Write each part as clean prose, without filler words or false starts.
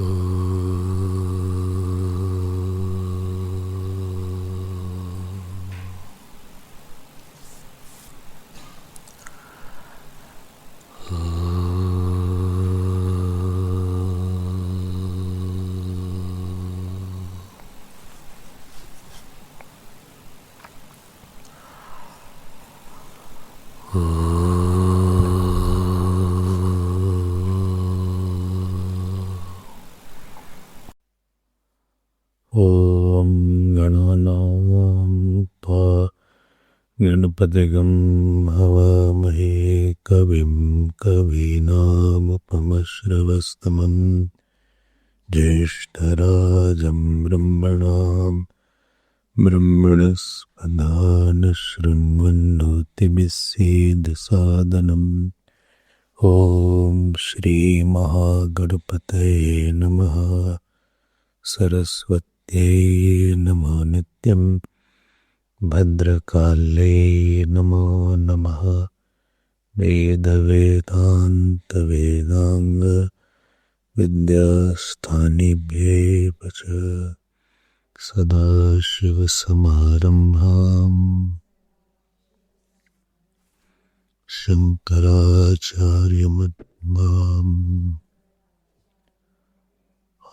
ॐ गणानां त्वा गणपतिगं हवामहे कविं कवीनामुपमश्रवस्तमं ज्येष्ठराजं ब्रह्मणां ब्रह्मणस्पदान शृण्वन्नोतिभिस्सीदसादनम् ॐ श्रीमहागणपतये नमः। सरस्वत्यै नमो नित्यं भद्रकाले नमो नमः। वेदवेदान्तवेदाङ्ग विद्यास्थानिभ्येव च सदाशिवसमारम्भां शङ्कराचार्यमध्यमाम्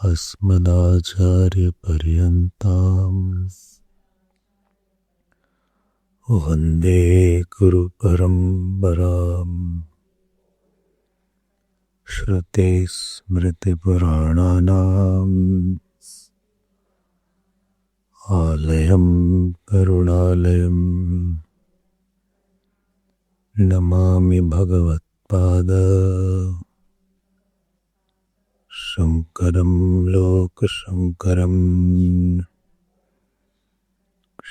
अस्मदाचार्यपर्यन्तां वन्दे गुरुपरम्पराम्। श्रुतिस्मृतिपुराणानाम् आलयं करुणालयं नमामि भगवत्पाद शङ्करं लोकशङ्करम्।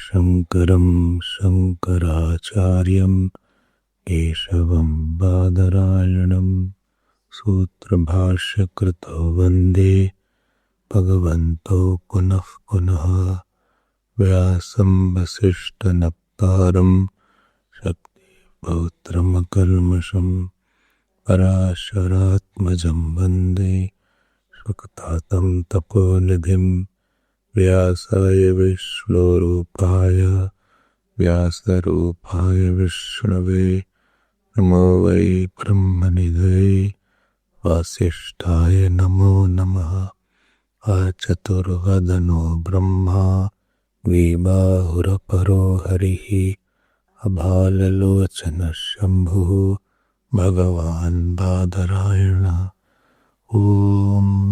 शङ्करं शङ्कराचार्यं केशवं बादरायणं सूत्रभाष्यकृतो वन्दे भगवन्तो पुनः पुनः। व्यासं वसिष्ठनप्तारं शक्तिपौत्रमकल्मषं पराशरात्मजं वन्दे सुखतातं तपोनिधिं। व्यासाय विष्णुरूपाय व्यासरूपाय विष्णवे नमो वै ब्रह्मनिधये वासिष्ठाय नमो नमः। अचतुर्वदनो ब्रह्मा द्विबाहुरपरो हरिः अभाललोचनः शम्भुः भगवान् बादरायण। ॐ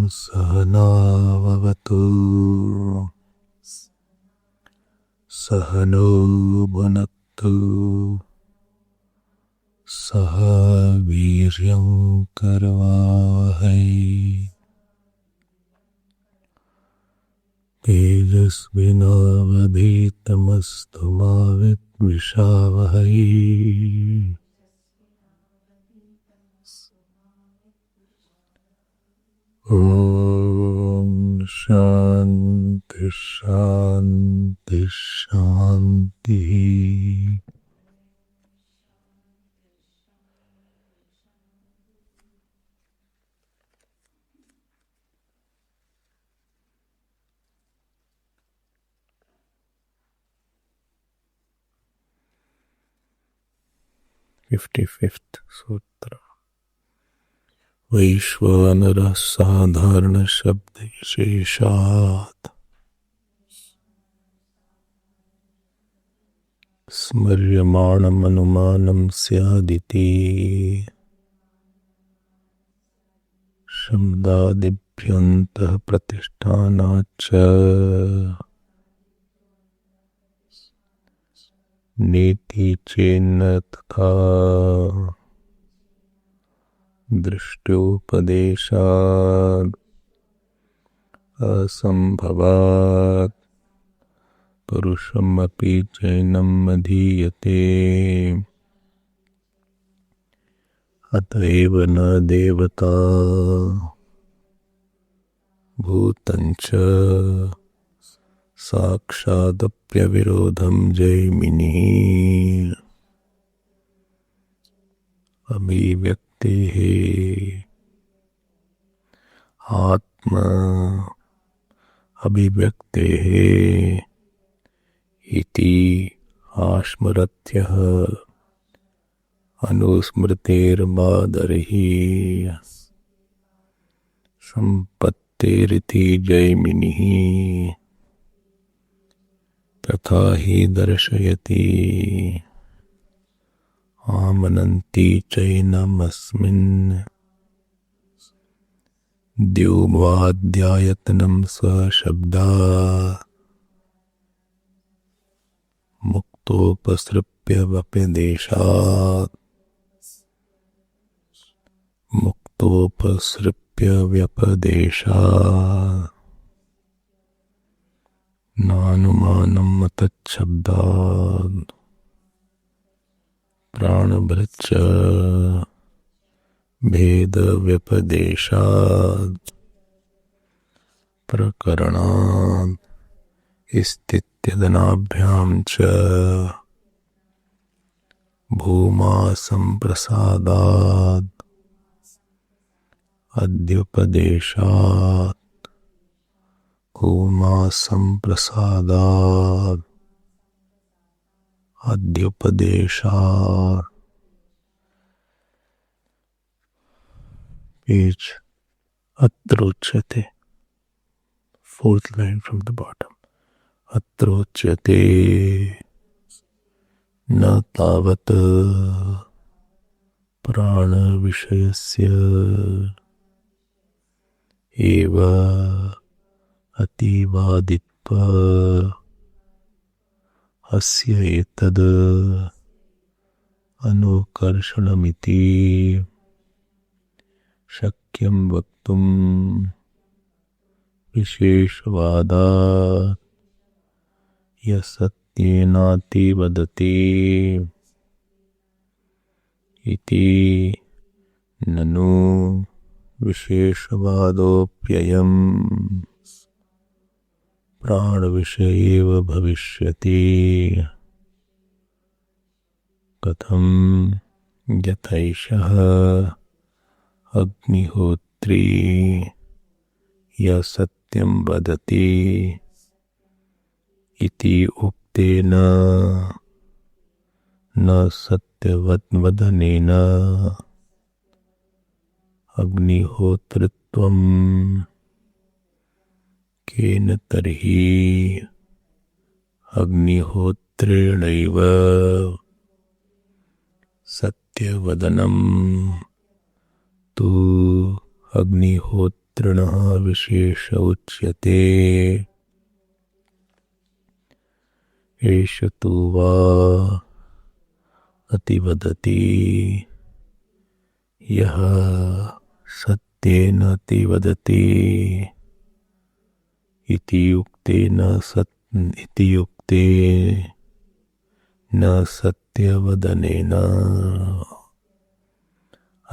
सहनाववतु सहनो भुनक्तु सह वीर्यं करवावहै तेजस्विनावधीतमस्तु मा विद्विषावहै। ॐ शान्ति शान्ति शान्तिः। फिफ्थ सूत्र। वैश्वानरः साधारणशब्दविशेषात् स्मर्यमाणमनुमानं स्यादिति। शब्दादिभ्यन्तः प्रतिष्ठानाच्च नेति चेन्न तथा दृष्टोपदेशाद् असंभवात् पुरुषमपि चैनं मधीयते। अतएव न देवता भूतञ्च साक्षादप्यविरोधं जैमिनिः। अभिव्यक्तेः आत्मा अभिव्यक्तेः इति आस्मरत्यः अनुस्मृतेर्बादर्हि सम्पत्तेरिति जैमिनिः तथा हि दर्शयति आमनन्ति चैनमस्मिन् द्योवाद्यायतनं स्वशब्दात् मुक्तोपसृप्यव्यपदेशात् नानुमानम् अतच्छब्दात् प्राणभृच्च भेदव्यपदेशात् प्रकरणात् स्थित्यदनाभ्यां च भूमा संप्रसादात् अद्युपदेशात् भूमा संप्रसादात् अद्युपदेशात्. Page अत्रोच्यते, fourth line from the bottom. अत्रोच्यते न तावत् प्राणविषयस्य एव अतिवादित्वा अस्य एतद् अनुकर्षणमिति शक्यं वक्तुं विशेषवादात् यसत्येनातिवदति इति ननु विशेषवादोऽप्ययम् प्राणविषयेव भविष्यति. कथं यथैषः अग्निहोत्री यसत्यं वदति इति उक्तेन न सत्यवदनेन अग्निहोतृत्वं केन तर्हि अग्निहोत्रेणैव सत्यवदनं तु अग्निहोत्रिणः विशेष उच्यते. एष तु वा अतिवदति यः सत्येन अतिवदति इति उक्ते न सत्यवदनेन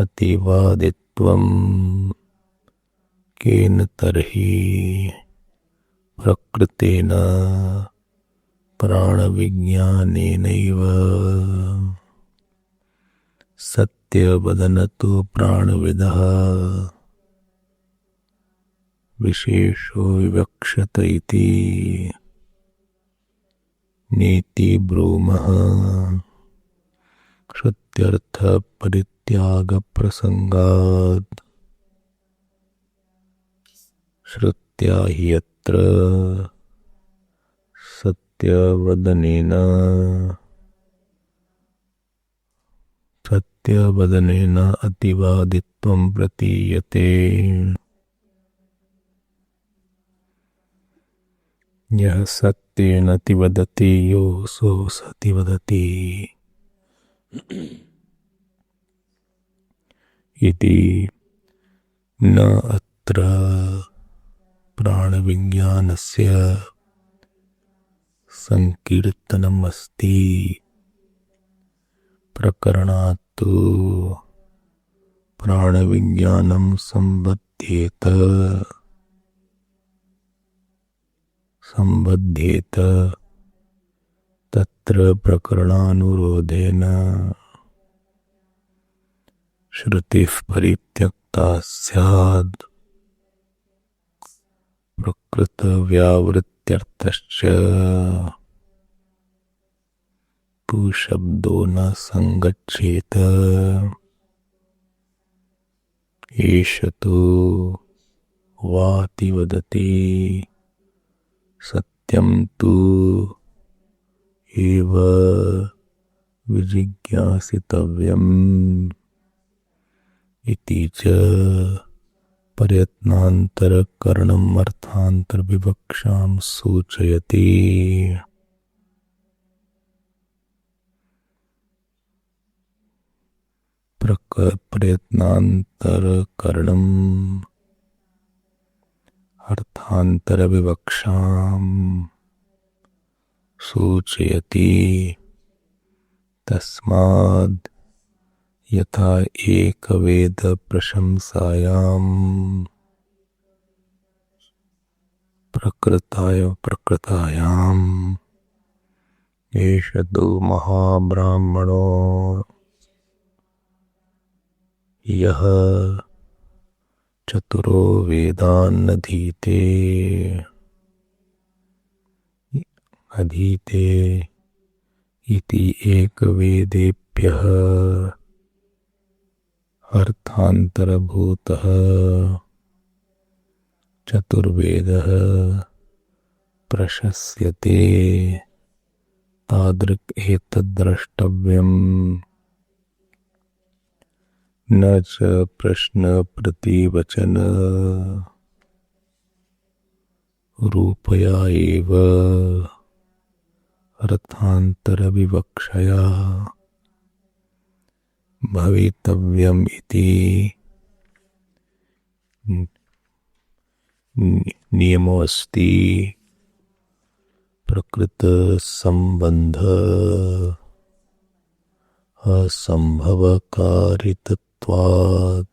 अतिवादित्वं केन तर्हि प्रकृतेन प्राणविज्ञानेनैव सत्यवदनतो प्राणविदः विशेषो विवक्षत इति नेति ब्रूमः. श्रुत्यर्थ परित्याग प्रसंगात् श्रुत्या हि यत्र सत्यवदनेन अतिवादित्वं प्रतीयते. यः सत्येन अतिवदति यो सो सतिवदति इति न अत्र प्राणविज्ञानस्य संकीर्तनम् अस्ति. प्रकरणात् तु प्राणविज्ञानं संबध्येत तत्र प्रकरणानुरोधेन श्रुतिः परित्यक्ता स्यात् प्रकृतव्यावृत्त्यर्थश्च तु शब्दो न संगच्छेत एष तु वाति वदति सत्यं तु एव विजिज्ञासितव्यम् इति च प्रयत्नान्तरकरणम् अर्थान्तरविवक्षां सूचयति। प्रयत्नान्तरकरणम् अर्थान्तरविवक्षां सूचयति। तस्माद् यथा एकवेद प्रशंसायां प्रकृतायाम् एष तु महाब्राह्मणो यः चतुरो वेदानधीते इति एकवेदेभ्यः अर्थान्तरभूतः चतुर्वेदः प्रशस्यते तादृक् एतद्द्रष्टव्यम् न च प्रश्न प्रतिवचन रूपया एव अर्थान्तरविवक्षया भवितव्यम् इति नियमो अस्ति। प्रकृतसम्बन्ध असम्भवकारितत्वात्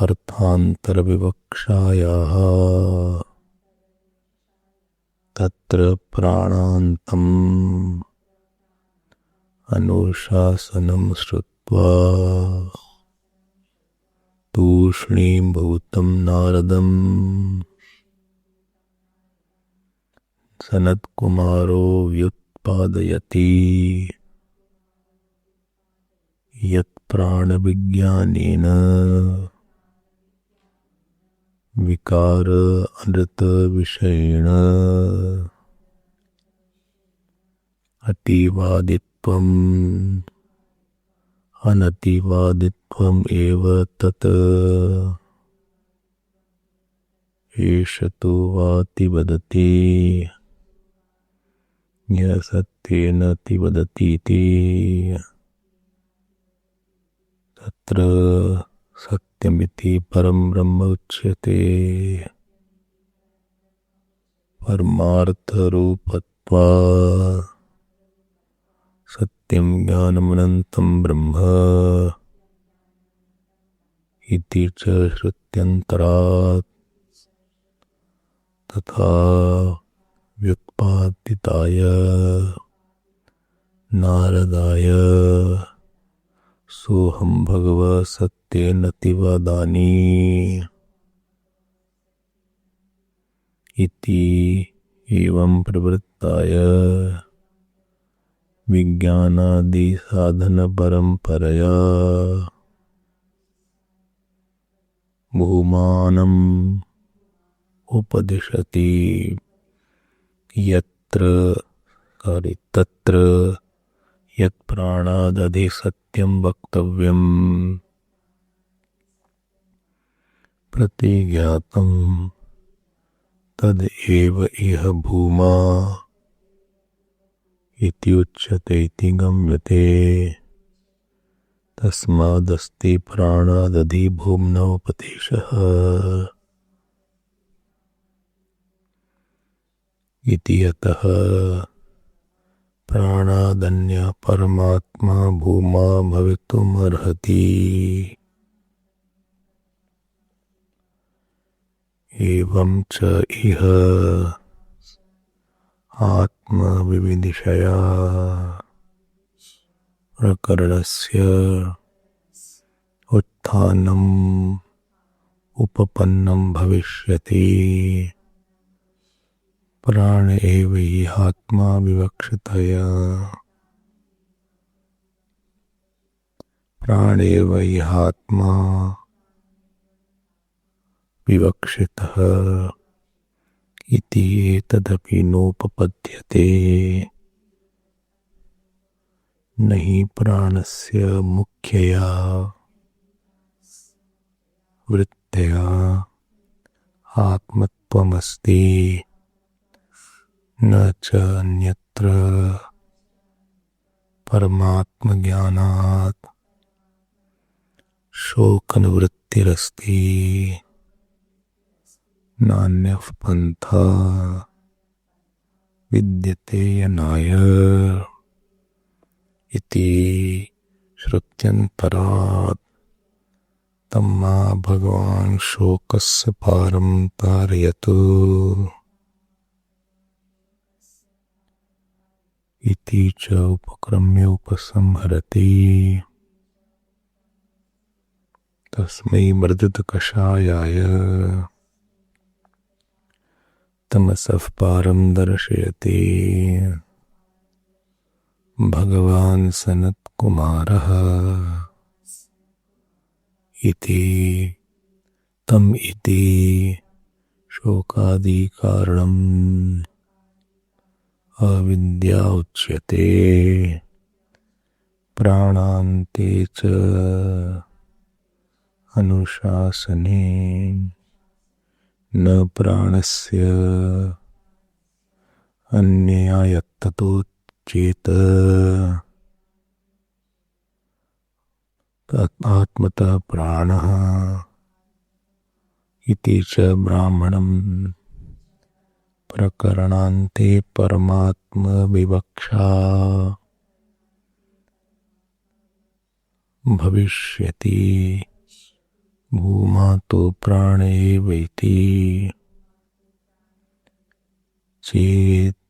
अर्थान्तरविवक्षायाः तत्र प्राणान्तम् अनुशासनं श्रुत्वा तूष्णीभूतं नारदं सनत्कुमारो व्युत्पादयति यत् प्राणविज्ञानेन विकार अनृत विषयेण अतिवादित्वम् अनतिवादित्वम् एव तत् एष तु वाति वदति यः सत्येन ति वदतीति तत्र सत्यमिति परं ब्रह्म उच्यते। परमार्थरूपत्वात् सत्यं ज्ञानमनन्तं ब्रह्म इति च श्रुत्यन्तरात् तथा व्युत्पादिताय नारदाय सोऽहं भगवः सत्येनति वदामि इति एवं प्रवृत्ताय विज्ञानादि साधन परंपरया भूमानम् उपदिशति तत्र यत् प्राणादधि सत्यं वक्तव्यम् प्रतिज्ञातं तद एव इह भूमा इति उच्यते इति गम्यते। तस्मादस्ति प्राणादधि भूम्ना उपदेशः इति यतः प्राणादन्य परमात्मा भूमा भवितुमर्हति। एवं च इह आत्मविविदिषया प्रकरणस्य उत्थानम् उपपन्नं भविष्यति। प्राण एव हि आत्मा विवक्षितया। प्राण एव हि आत्मा विवक्षितः इति एतदपि नोपपद्यते। नहि प्राणस्य मुख्यया वृत्त्या आत्मत्वमस्ति न च अन्यत्र परमात्मज्ञानात् शोकनिवृत्तिरस्ति नान्यः पन्था विद्यते यनाय इति श्रुत्यन्तरात् तम्मा भगवान् शोकस्य पारं तारयतु इति च उपक्रम्य उपसंहरति। तस्मै मर्दितकषायाय तमसः पारं दर्शयति भगवान् सनत्कुमारः इति। तम् इति शोकादिकारणम् अविद्या उच्यते। प्राणान्ते च अनुशासने न प्राणस्य अन्यया यत्ततो चेत आत्मतः प्राणः इति च ब्राह्मणं प्रकरणान्ते परमात्मविवक्षा भविष्यति। भूमा तो प्राण एव इति चेत्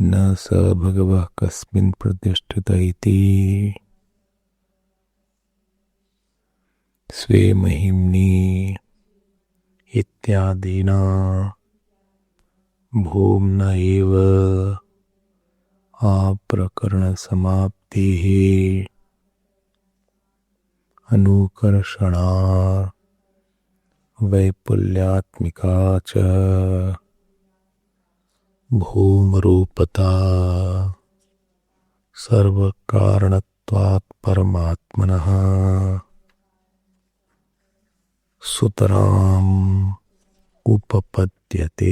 न स भगवः कस्मिन् प्रतिष्ठित इति स्वे महिम्नि इत्यादिना भूम्न एव आप्रकरणसमाप्तिः अनुकर्षणा वैपुल्यात्मिका च भूमरूपता सर्वकारणत्वात् परमात्मनः सुतराम् उपपद्यते।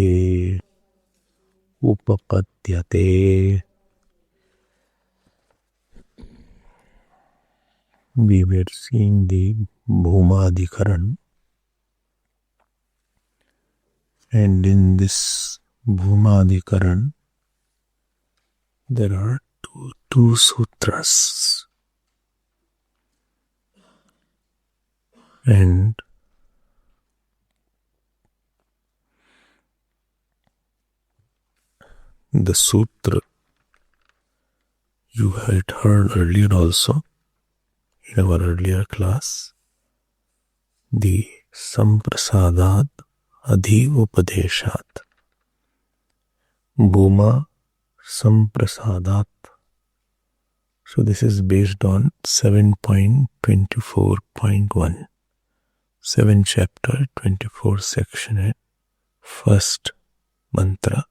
We were seeing the Bhumadikaran, and in this Bhumadikaran there are two sutras, and the sutra you had heard earlier also in our earlier class, the Samprasadat Adhi Upadeshat. Bhuma Samprasadat. So this is based on 7.24.1. 7 chapter, 24 section, first mantra.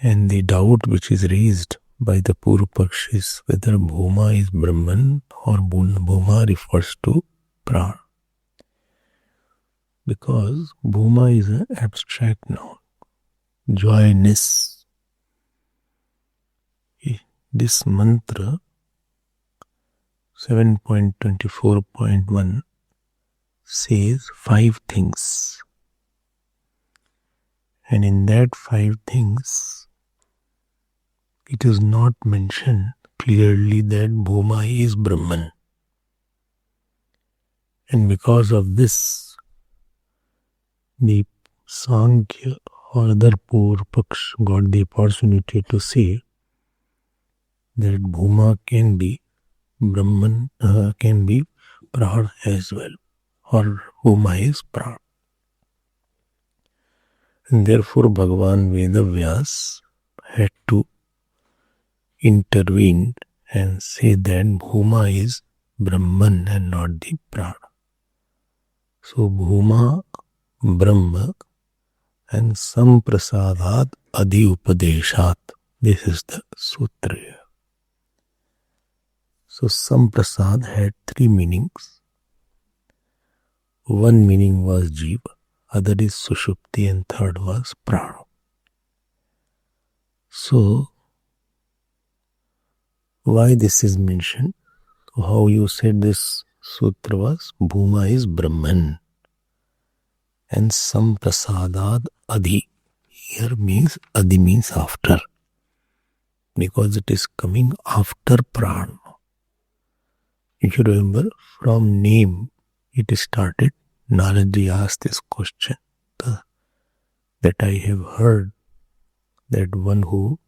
And the doubt which is raised by the Purupaksh is whether Bhuma is Brahman or Bhuma refers to Prana. Because Bhuma is an abstract noun. Joyness. This mantra 7.24.1 says 5 things. And in that 5 things, it is not mentioned clearly that Bhuma is Brahman. And because of this, the Sankhya or other Purupaksh got the opportunity to say that Bhuma can be Brahman, can be Prana as well. or Bhuma is Prana. And therefore Bhagavan Vedavyas had to intervene and say that Bhuma is Brahman and not the Prana. So Bhuma, Brahma and Samprasadat Adi Upadeshat. This is the sutra here. So Samprasad had three meanings. One meaning was Jiva, other is Sushupti, and third was Prana. So why this is mentioned? How you said this sutra was Bhuma is Brahman and Samprasadat Adi. Here means Adi means after, because it is coming after Prana. If you remember, from name it started. Naradji asked this question that I have heard that one who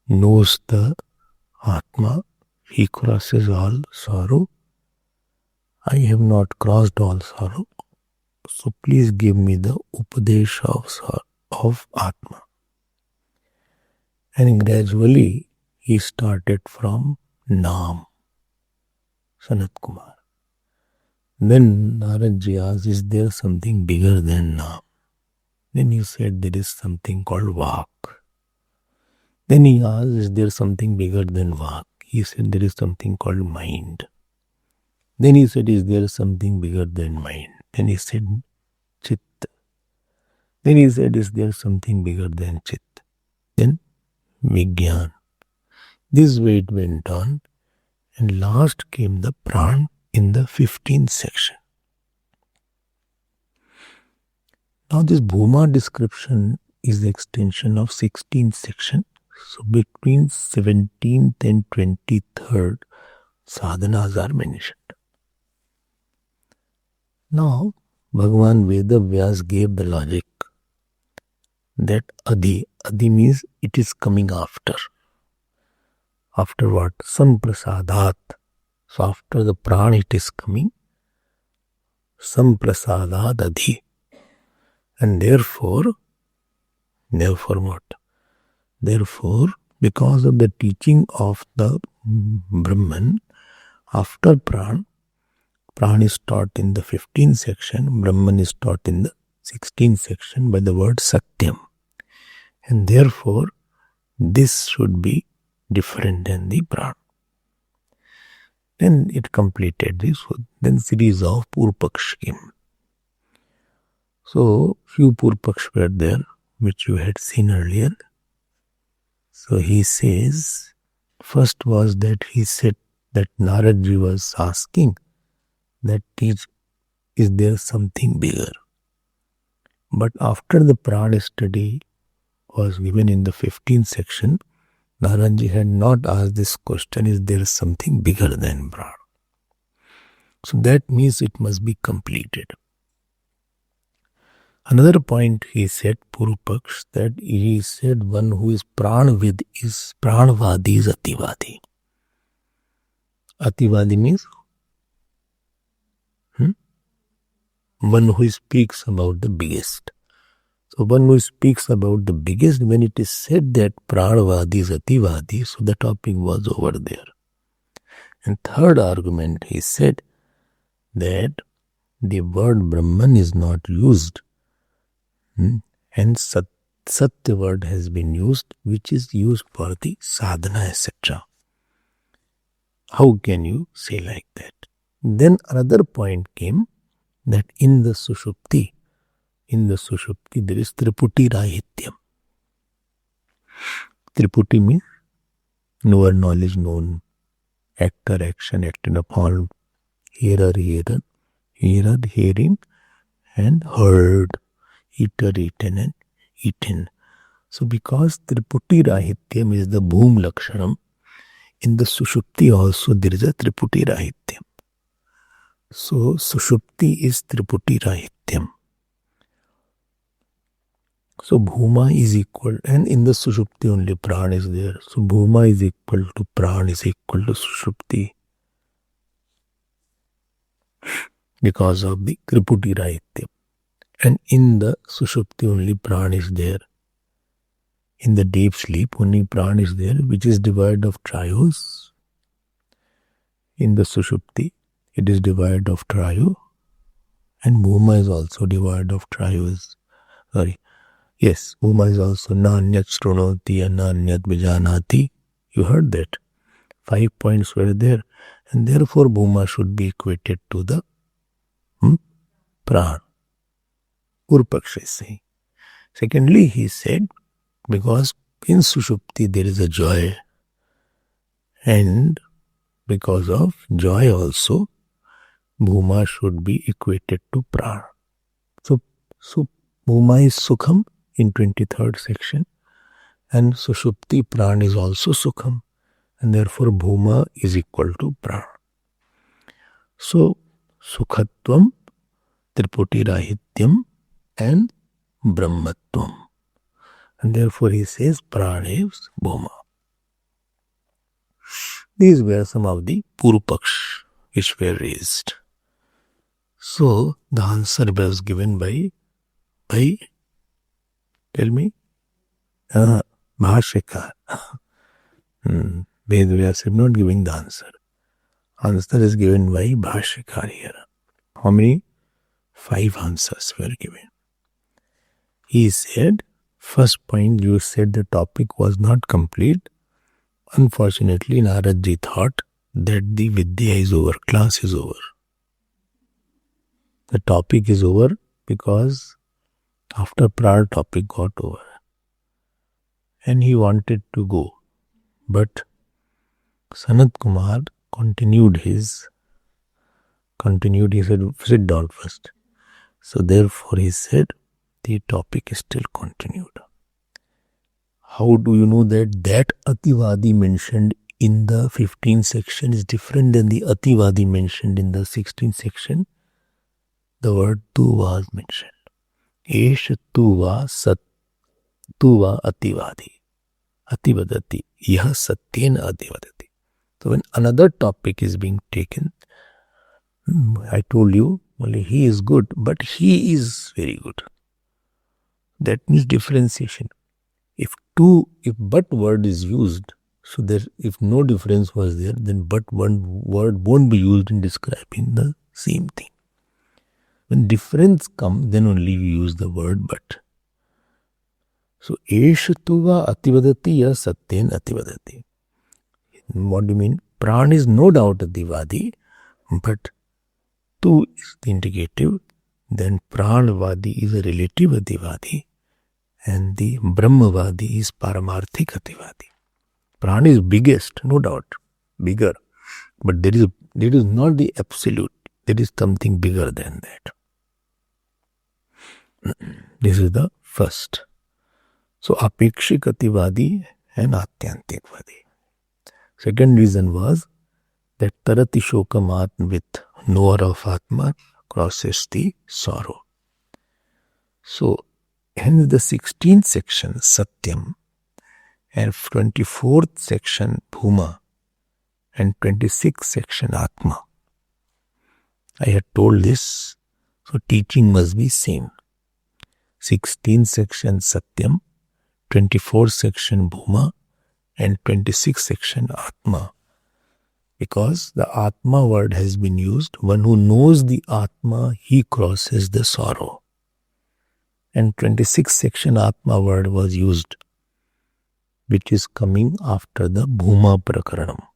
knows the Atma, he crosses all sorrow. I have not crossed all sorrow. So please give me the Upadesh of Atma. And gradually he started from Naam, Sanat Kumar. Then Naradji asked, is there something bigger than Naam? Then he said, there is something called Vak. Then he asked, is there something bigger than Vak? He said, there is something called mind. Then he said, is there something bigger than mind? Then he said, Chit. Then he said, is there something bigger than Chit? Then Vigyan. This way it went on, and last came the Pran in the 15th section. Now this Bhuma description is the extension of 16th section. So between 17th and 23rd sadhanas are mentioned. Now Bhagavan Vedavyas gave the logic that Adi means it is coming after. After what? Samprasadat. So after the Prana it is coming. Samprasadat Adi. And therefore what? Therefore, because of the teaching of the Brahman, after Pran is taught in the 15th section, Brahman is taught in the 16th section by the word Satyam. And therefore, this should be different than the Pran. Then it completed this. Then series of Purpaksh came. So, few Purpaksh were there, which you had seen earlier. So he says, first was that he said that Naradji was asking that is there something bigger? But after the Prana study was given in the 15th section, Naradji had not asked this question, is there something bigger than Prana? So that means it must be completed. Another point he said, Purupaksh, that he said one who is Pranvid is Pranvadi is Ativadi. Ativadi means one who speaks about the biggest. So one who speaks about the biggest, when it is said that Pranvadi is Ativadi, so the topic was over there. And third argument, he said that the word Brahman is not used. And Satya word has been used, which is used for the sadhana, etc. How can you say like that? Then another point came that in the Sushupti there is Triputi Rahityam. Triputi means knower, knowledge, known, actor, action, acted upon, hearer, hearing, and heard. Eater, eaten, and eaten. So because Triputi Rahityam is the Bhum Lakshanam, in the Sushupti also there is a Triputi Rahityam. So Sushupti is Triputi Rahityam. So Bhuma is equal, and in the Sushupti only Prana is there. So Bhuma is equal to Prana is equal to Sushupti. because of the Kriputi Rahitya. And in the Sushupti only Pran is there. In the deep sleep only Pran is there, which is devoid of trios. In the Sushupti, it is devoid of trio. And Bhuma is also devoid of trios. Yes, Bhuma is also Nanyat Srunoti and Nanyat Vijanati. You heard that. 5 points were there. And therefore Bhuma should be equated to the Pran. Purpaksha is saying. Secondly, he said, because in Sushupti there is a joy. And because of joy also, Bhuma should be equated to Pran. So Bhuma is Sukham in 23rd section. And Sushupti Pran is also Sukham. And therefore Bhuma is equal to Pran. So Sukhatvam, Triputi Rahityam and Brahmatvam. And therefore he says Pran is Bhuma. These were some of the Purupaksh which were raised. So the answer was given by tell me? Bhashyakar. Vedvyas is not giving the answer. Answer is given by Bhashyakar here. How many? 5 answers were given. He said, first point, you said the topic was not complete. Unfortunately, Naradji thought that the Vidya is over, class is over. The topic is over because after Pran topic got over. And he wanted to go. But Sanat Kumar continued, he said, sit down first. So therefore he said, the topic is still continued. How do you know that Ativadi mentioned in the 15th section is different than the Ativadi mentioned in the 16th section? The word tu was mentioned. Esh tuva sat tuva ativadi. Ativadati. Yah satyen ativadati. So when another topic is being taken, I told you, only he is good, but he is very good. That means differentiation. If but word is used, so that if no difference was there, then but one word won't be used in describing the same thing. When difference comes, then only we use the word but. So, Eshatuva ativadati ya satyen ativadati. What do you mean? Pran is no doubt ativadi, but tu is the indicative. Then Pranvadi is a relative ativadi. And the Brahmavadi is Paramarthik ativadi. Pran is biggest, no doubt, bigger. But there is not the absolute. There is something bigger than that. This is the first. So, Apekshik ativadi and Atyantikvadi. Second reason was that Tarati Shokam with knower of Atma crosses the sorrow. So, hence the 16th section Satyam and 24th section Bhuma and 26th section Atma. I had told this, so teaching must be same. 16th section Satyam, 24th section Bhuma and 26th section Atma. Because the Atma word has been used, one who knows the Atma, he crosses the sorrow. And 26th section Atma word was used, which is coming after the Bhuma Prakaranam.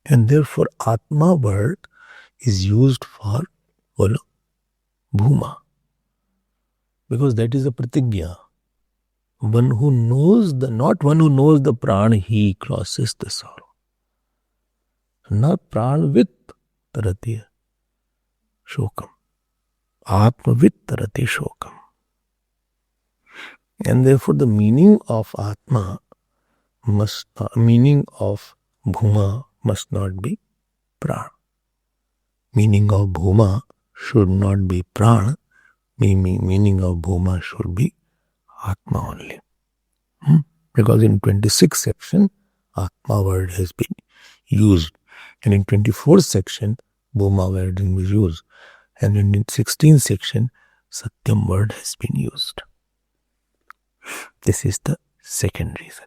And therefore Atma word is used for Bhuma. Because that is a pratigya. One who knows not one who knows the Pran, he crosses the sorrow. Not Pran with Tarati Shokam. Atma with Tarati Shokam. And therefore the meaning of Atma meaning of Bhuma must not be Pran. Meaning of Bhuma should not be Pran. Meaning of Bhuma should be Atma only. Because in 26th section, Atma word has been used. And in 24th section, Bhuma wording was used. And in 16th section, Satyam word has been used. This is the second reason.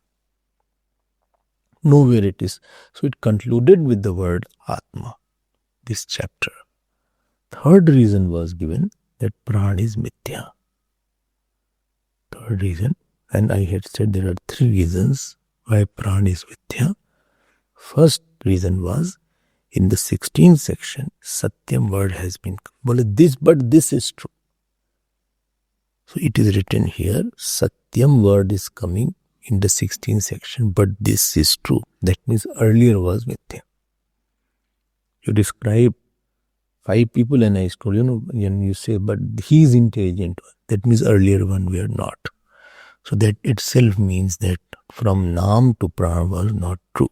Nowhere it is. So it concluded with the word Atma, this chapter. Third reason was given that Pran is Mithya. Third reason, and I had said there are three reasons why Pran is Mithya. First reason was in the 16th section, Satyam word has been. But this is true. So it is written here, Satyam word is coming in the 16th section, but this is true. That means earlier was Mithya. You describe 5 people and I told and you say, but he is intelligent. That means earlier one we are not. So that itself means that from Nam to Pran was not true.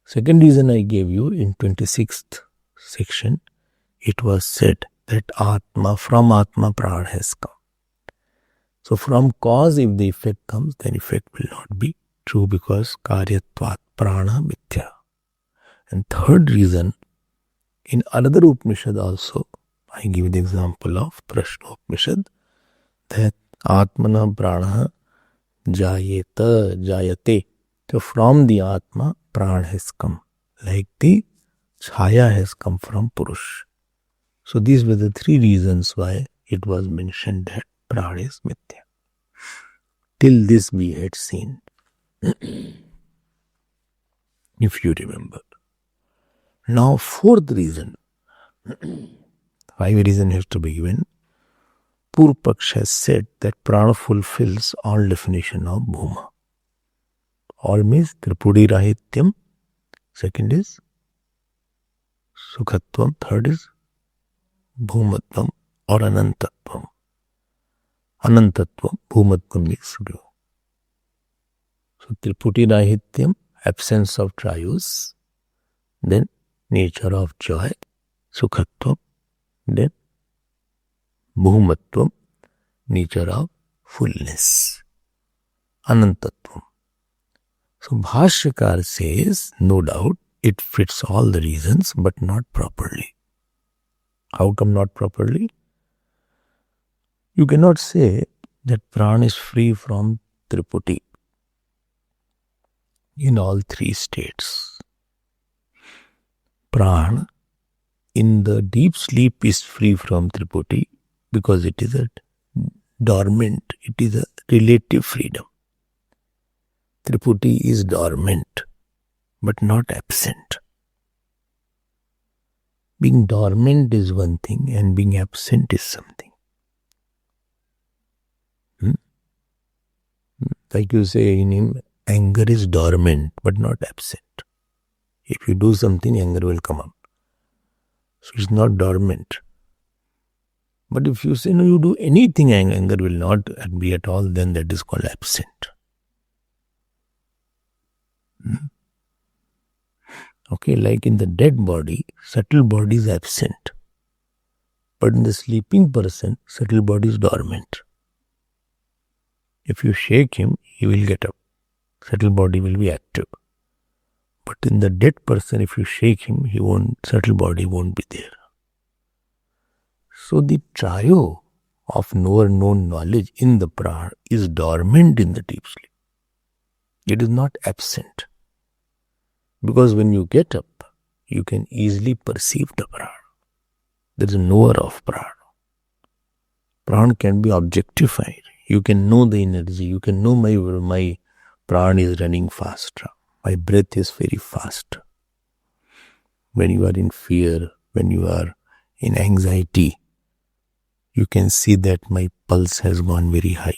Second reason I gave you in 26th section, it was said that from Atma Pran has come. So from cause, if the effect comes, then effect will not be true because karyatvat prana mithya. And third reason, in another Upanishad also, I give the example of Prashna Upanishad, that Atmana prana jayate. So from the Atma, Pran has come. Like the Chaya has come from Purush. So these were the three reasons why it was mentioned that Pran is Mithya. Till this we had seen. If you remember. Now fourth reason. 5 reasons has to be given. Purpaksh has said that Prana fulfills all definition of Bhuma. All means Tripudi Rahityam. Second is Sukhatvam. Third is Bhumatvam or Anantatvam. Anantatvam, Bhumatvam means zero. So Tripudi Rahityam, absence of trius. Then nature of joy, Sukhatvam. Then Bhumatvam, nature of fullness, Anantatvam. So Bhashyakar says, no doubt, it fits all the reasons, but not properly. How come not properly? You cannot say that Pran is free from Triputi in all 3 states. Pran in the deep sleep is free from Triputi because it is a dormant, it is a relative freedom. Triputi is dormant, but not absent. Being dormant is one thing and being absent is something. Like you say in him, anger is dormant, but not absent. If you do something, anger will come up. So it's not dormant. But if you say, no, you do anything, anger will not be at all, then that is called absent. Okay, like in the dead body, subtle body is absent. But in the sleeping person, subtle body is dormant. If you shake him, he will get up. Subtle body will be active. But in the dead person, if you shake him, subtle body won't be there. So the trio of knower-known knowledge in the Pran is dormant in the deep sleep. It is not absent. Because when you get up, you can easily perceive the Pran. There is a knower of Pran. Pran can be objectified. You can know the energy. You can know my Pran is running faster. My breath is very fast. When you are in fear, when you are in anxiety, you can see that my pulse has gone very high.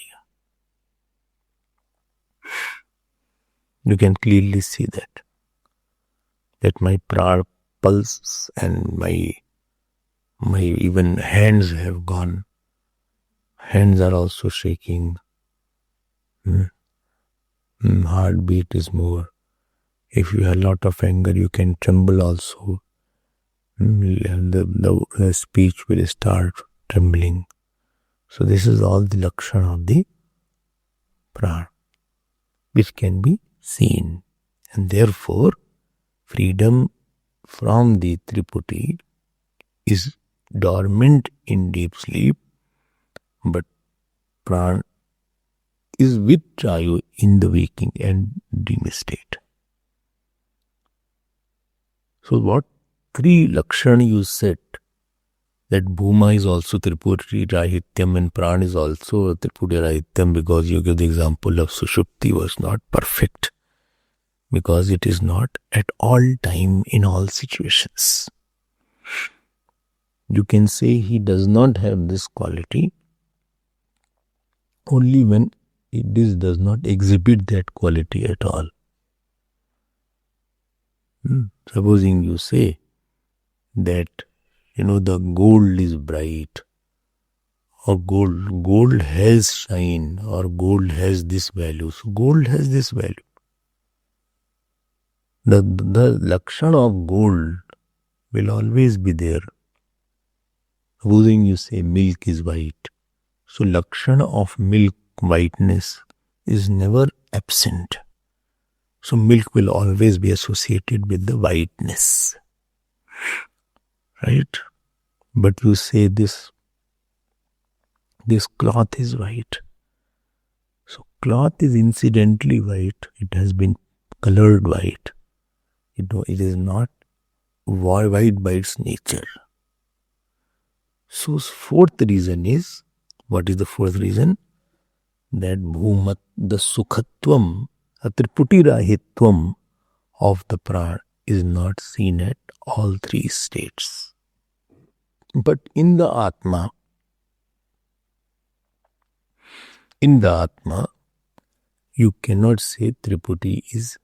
You can clearly see that my pulse and my even hands have gone. Hands are also shaking. Heartbeat is more. If you have a lot of anger, you can tremble also. The speech will start trembling. So this is all the lakshana of the Pran, which can be seen. And therefore, freedom from the Triputi is dormant in deep sleep, but Pran is with Chayu in the waking and dream state. So what three Lakshana you said, that Bhuma is also Tripuri Rahityam and Pran is also Tripuri Rahityam, because you give the example of Sushupti was not perfect, because it is not at all time in all situations. You can say he does not have this quality only when this does not exhibit that quality at all. Supposing you say that, the gold is bright, or gold has shine, or gold has this value. So gold has this value. The lakshana of gold will always be there. Supposing you say milk is white, so lakshana of milk whiteness is never absent. So milk will always be associated with the whiteness. Right? But you say this cloth is white. So cloth is incidentally white. It has been colored white. It is not white by its nature. So fourth reason is, what is the fourth reason? That bhumat, the sukhatvam, a triputirahitvam of the pran is not seen at all three states. But in the Atma, you cannot say Triputi is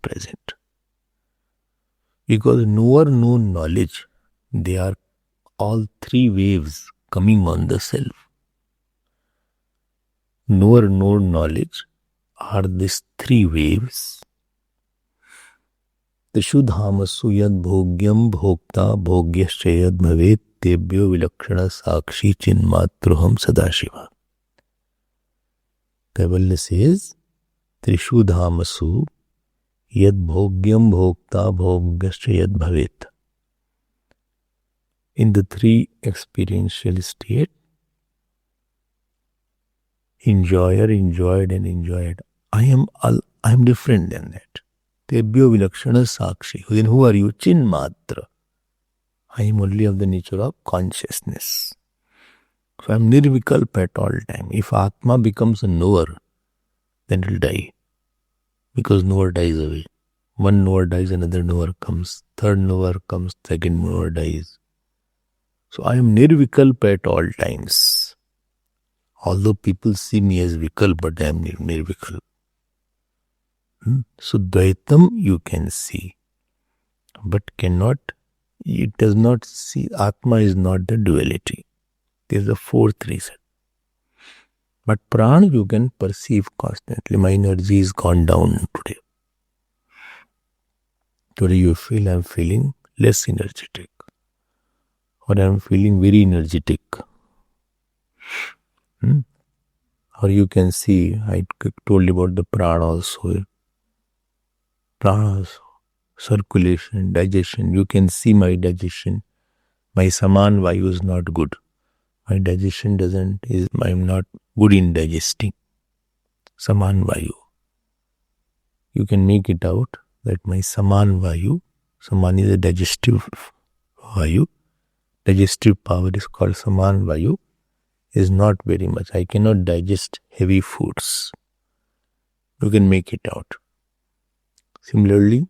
present. Because knower known knowledge, they are all three waves coming on the self. Knower known knowledge are these three waves. Tishudhamasu yad bhogyam bhokta bhogyascha yad bhavet tebhyo vilakshana sakshi chinmatruham sadashiva. Kaivalya says, Trishudhamasu yad bhogyam bhokta bhogyascha yad bhavet. In the three experiential state, enjoyer, enjoyed and enjoyed, I am different than that. Tebhyo vilakshana sakshi. Then who are you? Chinmatra. I am only of the nature of consciousness. So I am nirvikalpa at all time. If Atma becomes a knower, then it will die. Because knower dies away. One knower dies, another knower comes. Third knower comes, second knower dies. So I am nirvikalpa at all times. Although people see me as vikal, but I am nirvikal. So Dvaitam you can see, but it does not see, Atma is not the duality. This is the fourth reason. But Pran you can perceive constantly. My energy is gone down today. Today you feel I am feeling less energetic. Or I am feeling very energetic. Or you can see, I told you about the Pran also. Prana, circulation, digestion. You can see my digestion. My saman vayu is not good. My digestion I am not good in digesting. Saman vayu. You can make it out that my saman vayu, saman is a digestive vayu. Digestive power is called saman vayu, is not very much. I cannot digest heavy foods. You can make it out. Similarly,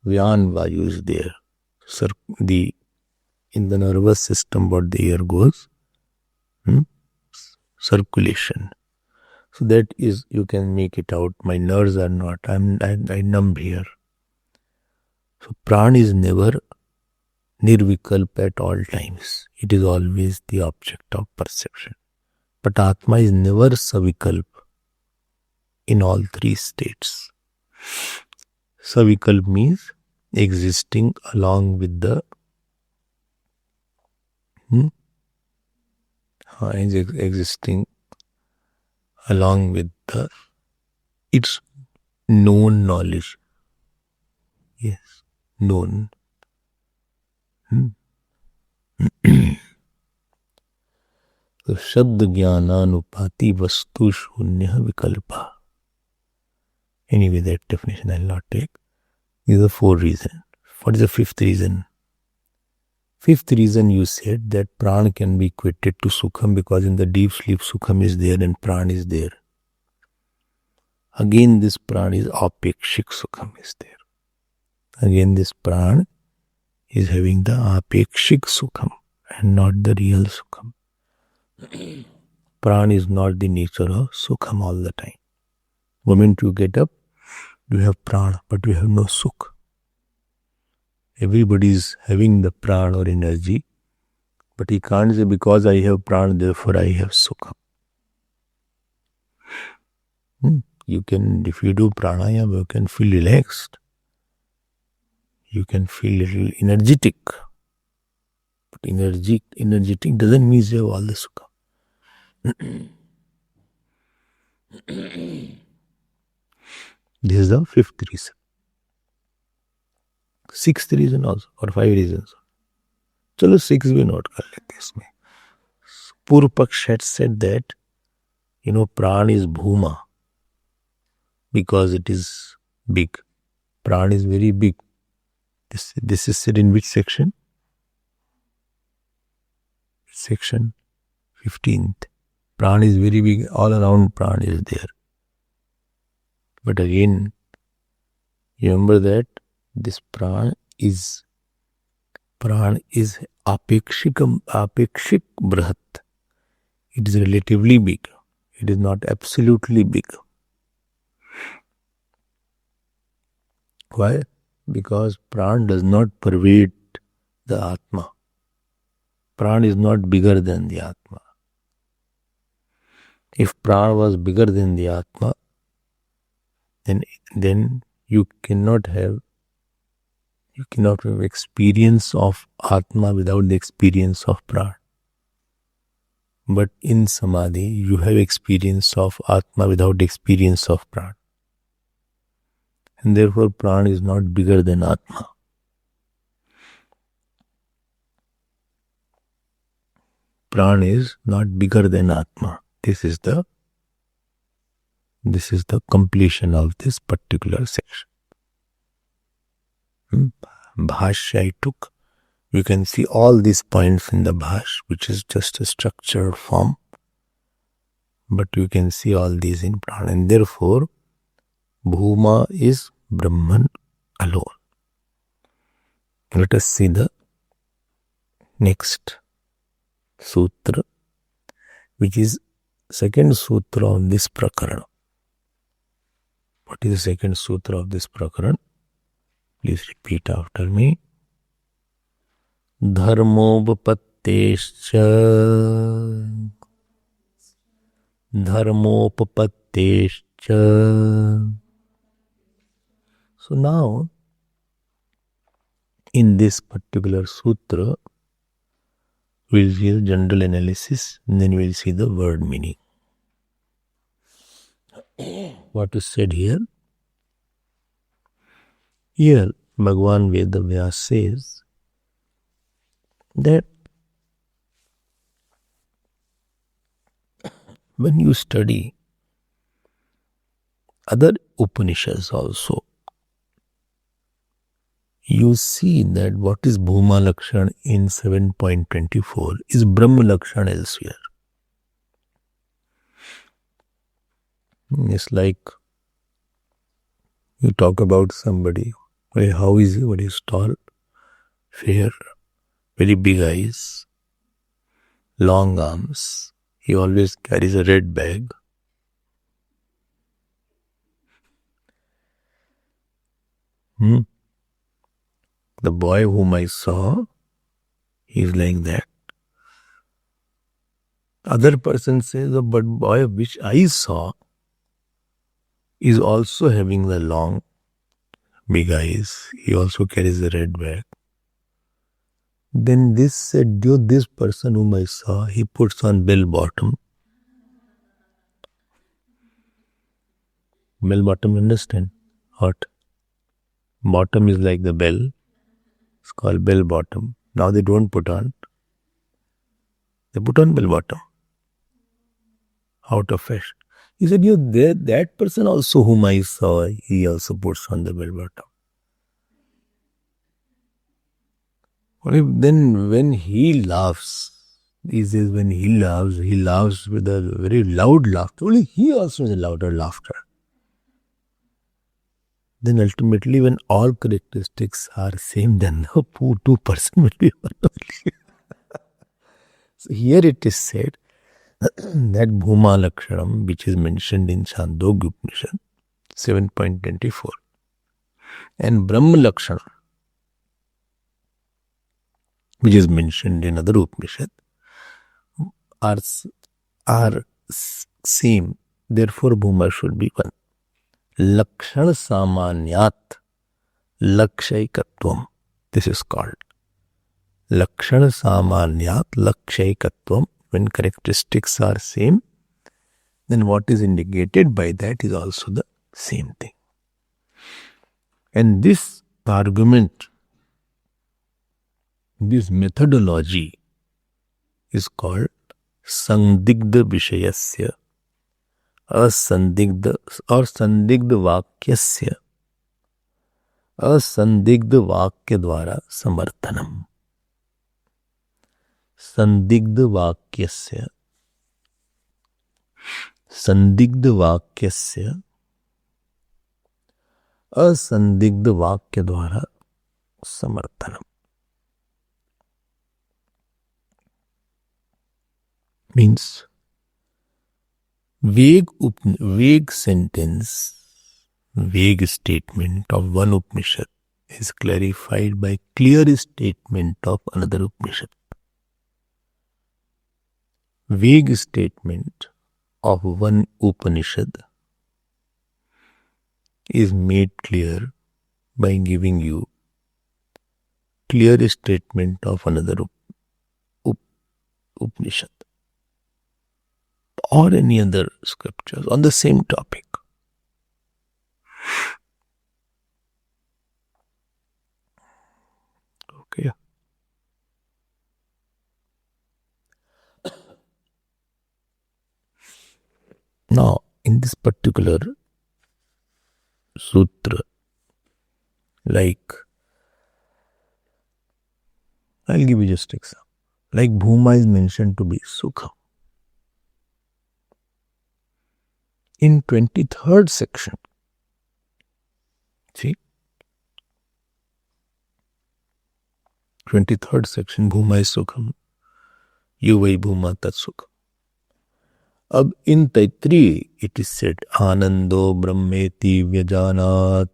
Vyan Vayu is there. In the nervous system, what the air goes, circulation. So that is, you can make it out. My nerves are not, I numb here. So Pran is never nirvikalpa at all times. It is always the object of perception. But Atma is never savikalpa in all three states. Savikalp means existing along with the its known knowledge. Yes, known. तो शब्द ज्ञानानुपाति वस्तु शून्य विकल्पा. Anyway, that definition I'll not take. These are 4 reasons. What is the 5th reason? 5th reason you said that Pran can be equated to Sukham because in the deep sleep Sukham is there and Pran is there. Again this Pran is Apekshik Sukham is there. Again this Pran is having the Apekshik Sukham and not the real Sukham. Pran is not the nature of Sukham all the time. The moment you get up, you have Pran, but you have no Sukh. Everybody is having the Pran or energy, but he can't say because I have Pran, therefore I have Sukha. You can, if you do pranayama, you can feel relaxed. You can feel a little energetic. But energetic doesn't mean you have all the Sukha. This is the 5th reason. 6th reason also, or 5 reasons. Chalo 6 भी note कर लेते इसमें. Purva Paksh had said that, Pran is Bhuma because it is big. Pran is very big. This is said in which section? Section 15th. Pran is very big. All around Pran is there. But again, you remember that this Pran is apekshik brahat. It is relatively big. It is not absolutely big. Why? Because Pran does not pervade the Atma. Pran is not bigger than the Atma. If Pran was bigger than the Atma, then you cannot have experience of Atma without the experience of Pran. But in Samadhi, you have experience of Atma without experience of Pran. And therefore, Pran is not bigger than Atma. Pran is not bigger than Atma. This is the completion of this particular section. Bhashya I took. You can see all these points in the Bhash, which is just a structured form. But you can see all these in Pran. And therefore, Bhuma is Brahman alone. Let us see the next sutra, which is second sutra of this Prakarana. What is the second sutra of this Prakarana? Please repeat after me. Dharmopapattescha. So now, in this particular sutra, we'll see the general analysis and then we'll see the word meaning. What is said here? Here, Bhagavan Vedavyas says that when you study other Upanishads also, you see that what is Bhuma Lakshan in 7.24 is Brahma Lakshan elsewhere. It's like you talk about somebody, how is he? What is tall, fair, very big eyes, long arms. He always carries a red bag. The boy whom I saw, he is like that. Other person says, the boy which I saw is also having the long, big eyes. He also carries a red bag. Then this said, this person whom I saw, he puts on bell bottom. Bell bottom, understand? What? Bottom is like the bell. It's called bell bottom. Now they don't put on. They put on bell bottom. Out of fashion. He said, that person also whom I saw, he also puts on the bell bottom. Then when he laughs, he says when he laughs with a very loud laughter. Only he also has a louder laughter. Then ultimately when all characteristics are same, then the two person will be one only. So here it is said that Bhuma Lakshanam, which is mentioned in Chandogya Upanishad 7.24, and Brahma Lakshanam, which is mentioned in other Upanishad, are same. Therefore, Bhuma should be one. Lakshan Samanyat Lakshaikatvam. This is called Lakshan Samanyat Lakshaikatvam. When characteristics are same, then what is indicated by that is also the same thing. And this argument, this methodology is called Sandigdha Vishayasya Asandigdha or Sandigdha Vakyasya Asandigdha Vakya Dwara Samarthanam. Sandigdha Vakyasya Asandigdha Vakya Dwara Samarthanam. Means vague sentence, vague statement of one Upanishad is clarified by clear statement of another Upanishad. Vague statement of one Upanishad is made clear by giving you clear statement of another Upanishad or any other scriptures on the same topic. Okay. Now, in this particular sutra, like, I'll give you just example. Like Bhuma is mentioned to be Sukha. In 23rd section, see, 23rd section, Bhuma is Sukham, Yuvai Bhuma Tat Sukham. Ab in Taitri, it is said, Anando Brahmeti Vyajanat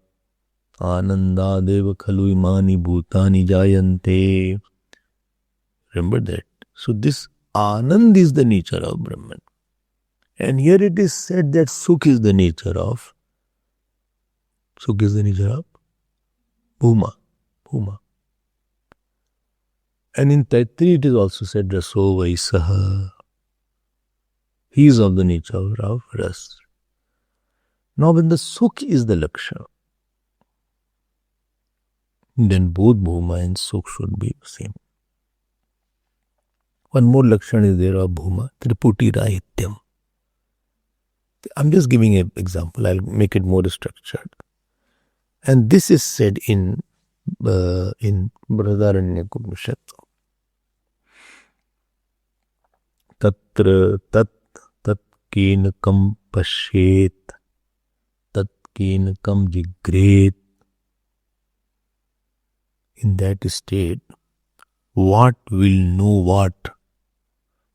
Anandadeva Khalu Imani Bhutani Jayante. Remember that. So this Anand is the nature of Brahman. And here it is said that Sukh is the nature of Bhuma. And in Taitri it is also said Raso Vaisaha. He is of the nature of Ras. Now when the Sukh is the Lakshana, then both Bhuma and Sukh should be the same. One more Lakshana is there of Bhuma, Triputi Rahityam. I'm just giving an example. I'll make it more structured. And this is said in Brihadaranyaka Upanishad. Tatra tat kenakam pashet tat kenakam jigret. In that state, what will know what?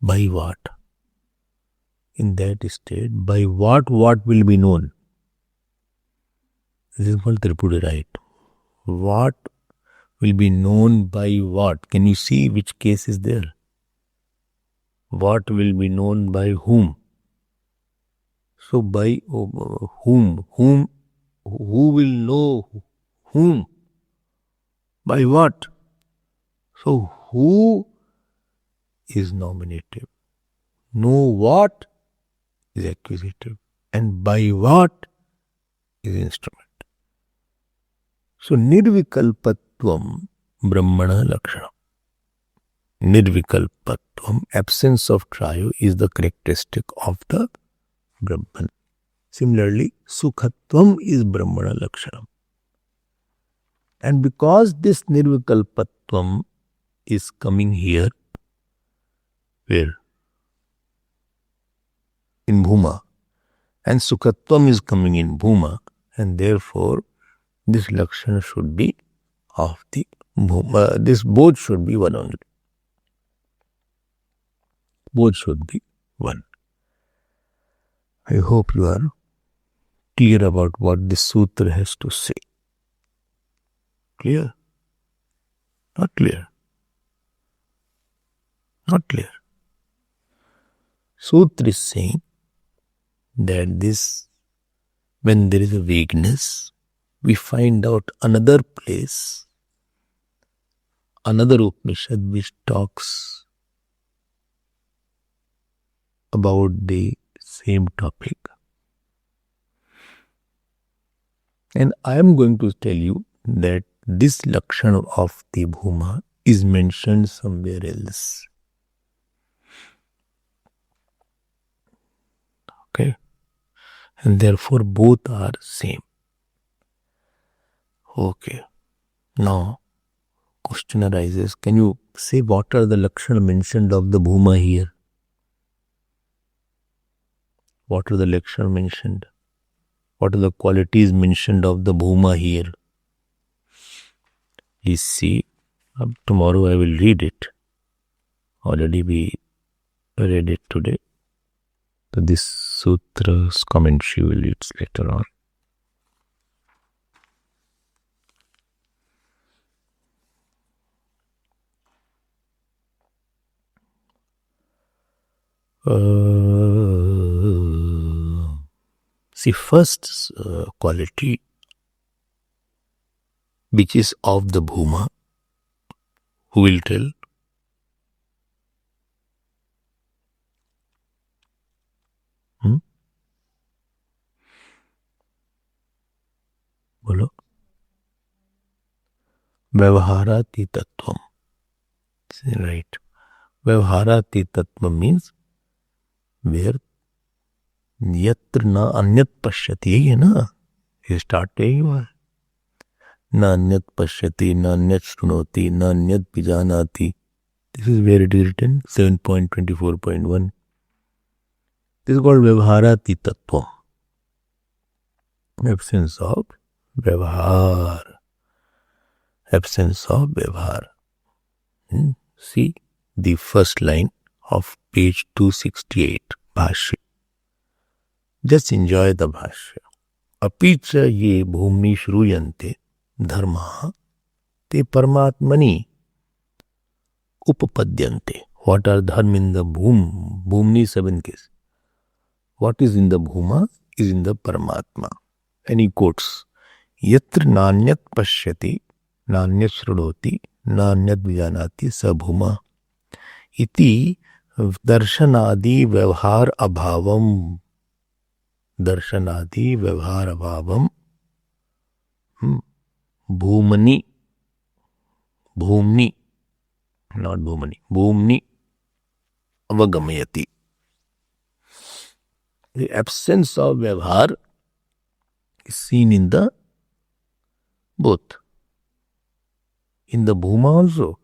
By what? In that state, by what will be known? This is called Tripudi, right? What will be known by what? Can you see which case is there? What will be known by whom? So by whom? Who will know whom? By what? So who is nominative? Know what is accusative, and by what is instrument. So nirvikalpatvam brahmana lakshanam. Nirvikalpatvam, absence of trio, is the characteristic of the Brahman. Similarly, sukhatvam is brahmana lakshanam. And because this nirvikalpatvam is coming here, where? In Bhuma. And sukhatvam is coming in Bhuma, and therefore this lakshana should be of the Bhuma. This both should be one only. Both should be one. I hope you are clear about what this sutra has to say. Clear? Not clear. Not clear. Sutra is saying that this, when there is a vagueness, we find out another place, another Upanishad which talks about the same topic. And I am going to tell you that this Lakshana of the Bhuma is mentioned somewhere else. Okay? And therefore both are same. Okay. Now, question arises, can you say what are the Lakshana mentioned of the Bhuma here? What are the Lakshana mentioned? What are the qualities mentioned of the Bhuma here? Please see. Tomorrow I will read it. Already we read it today. So this sutra's commentary will read later on. See, first quality which is of the Bhuma, who will tell? Bolo. Vyavharatitatvam. Right. Vyavharatitatvam means where yatra na anyat pashyati. यही है ना, ये start यही हुआ है. न अन्यत पश्यति, न अन्यत शृणोति, न अन्यत विजानाति. This is where it is written, 7.24.1. This is called Vyavharati Tattva. Absence of Vyavhar. Absence of Vyavhar. See the first line of page 268, Bhashya. Just enjoy the Bhashya. Apicha ye bhumni shruyante dharma te paramatmani upapadyante. What are dharma in the bhum? Bhumni 7 case. What is in the bhuma is in the paramatma. And he quotes, yatra nanyat pashyati, nanyat shrudoti, nanyat vijanati sa bhuma. Iti darshanadi vyavhar abhavam. Darshanadi vyavhar abhavam. Bhumani. Bhumni. Not bhumani. Bhumni avagamayati. The absence of vyavhar is seen in the both. In the bhuma also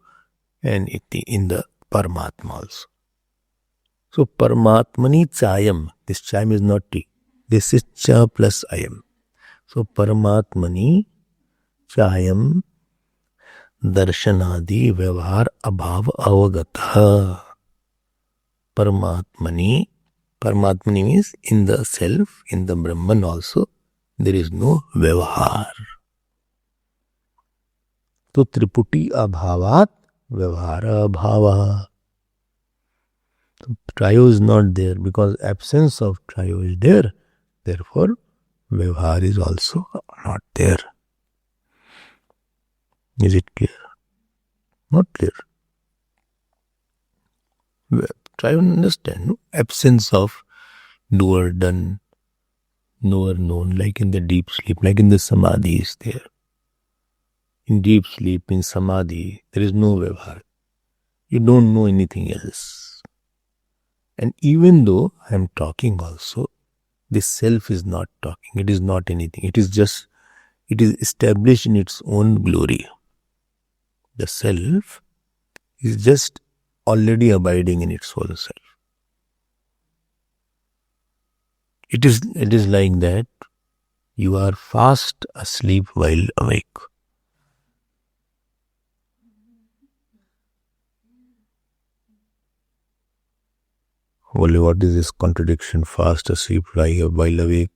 and in the paramatma also. So paramatmani chayam. This chayam is not T. This is cha plus ayam. So paramatmani chayam darshanadi vyavhar abhav avagata. Paramatmani. Paramatmani means in the self, in the Brahman also, there is no vyavhar. So triputi abhavat vyavhara abhava. So trio is not there because absence of trio is there. Therefore, vyavhar is also not there. Is it clear? Not clear. Try to understand. No? Absence of doer done, knower known, like in the deep sleep, like in the samadhi is there. In deep sleep, in samadhi, there is no vyavhar. You don't know anything else. And even though I am talking also, this self is not talking. It is not anything. It is established in its own glory. The self is just already abiding in its own self. It is like that. You are fast asleep while awake. Well, what is this contradiction? Fast asleep while awake.